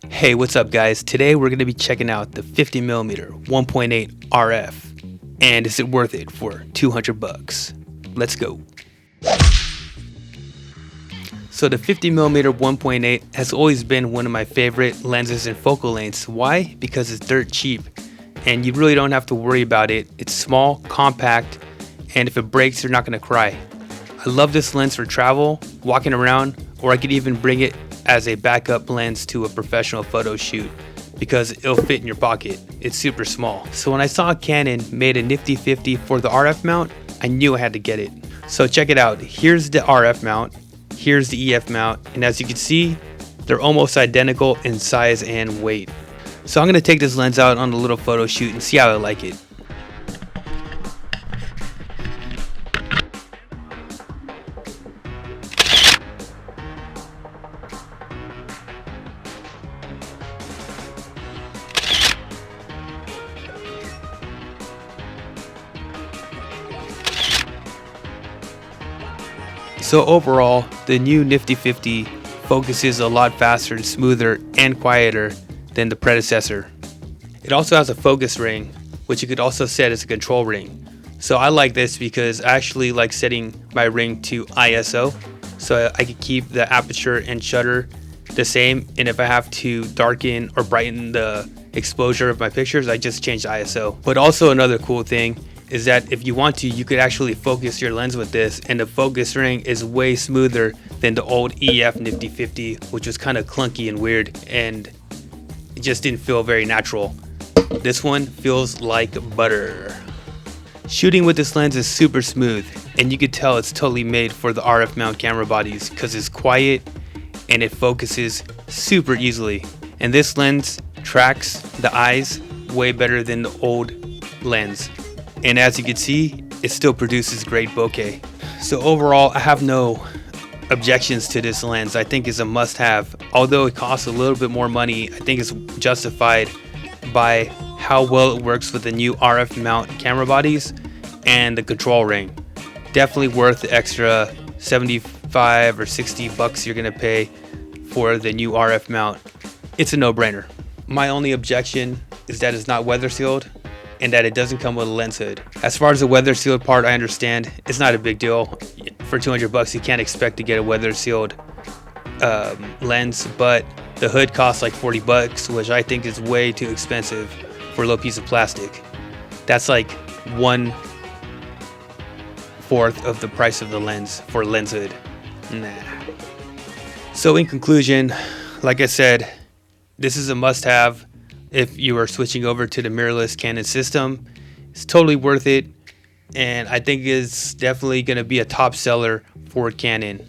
Hey, what's up guys? Today we're going to be checking out the 50mm 1.8 RF, and is it worth it for 200 bucks? Let's go. So the 50mm 1.8 has always been one of my favorite lenses and focal lengths. Why? Because it's dirt cheap and you really don't have to worry about it. It's small, compact, and if it breaks you're not going to cry. I love this lens for travel, walking around, or I could even bring it as a backup lens to a professional photo shoot because it'll fit in your pocket. It's super small. So when I saw Canon made a nifty 50 for the RF mount, I knew I had to get it. So check it out. Here's the RF mount, here's the EF mount, and as you can see, they're almost identical in size and weight. So I'm gonna take this lens out on a little photo shoot and see how I like it. So overall, the new Nifty 50 focuses a lot faster and smoother and quieter than the predecessor. It also has a focus ring, which you could also set as a control ring. So I like this because I actually like setting my ring to ISO, so I could keep the aperture and shutter the same, and if I have to darken or brighten the exposure of my pictures, I just change the ISO. But also another cool thing is that if you want to, you could actually focus your lens with this, and the focus ring is way smoother than the old EF Nifty 50, which was kind of clunky and weird, and it just didn't feel very natural. This one feels like butter. Shooting with this lens is super smooth, and you could tell it's totally made for the RF mount camera bodies because it's quiet and it focuses super easily. And this lens tracks the eyes way better than the old lens. And as you can see, it still produces great bokeh. So overall, I have no objections to this lens. I think it's a must-have. Although it costs a little bit more money, I think it's justified by how well it works with the new RF mount camera bodies and the control ring. Definitely worth the extra 75 or 60 bucks you're gonna pay for the new RF mount. It's a no-brainer. My only objection is that it's not weather sealed and that it doesn't come with a lens hood. As far as the weather sealed part, I understand it's not a big deal. For 200 bucks, you can't expect to get a weather sealed lens, but the hood costs like 40 bucks, which I think is way too expensive for a little piece of plastic. That's like 1/4 of the price of the lens for a lens hood. Nah. So in conclusion, like I said, this is a must-have. If you are switching over to the mirrorless Canon system, it's totally worth it, and I think it's definitely going to be a top seller for Canon.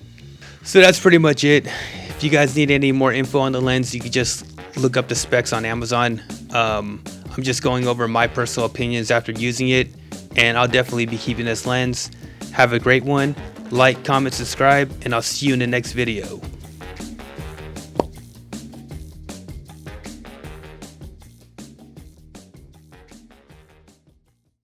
So that's pretty much it. If you guys need any more info on the lens, you can just look up the specs on Amazon. I'm just going over my personal opinions after using it, and I'll definitely be keeping this lens. Have a great one. Like, comment, subscribe, and I'll see you in the next video.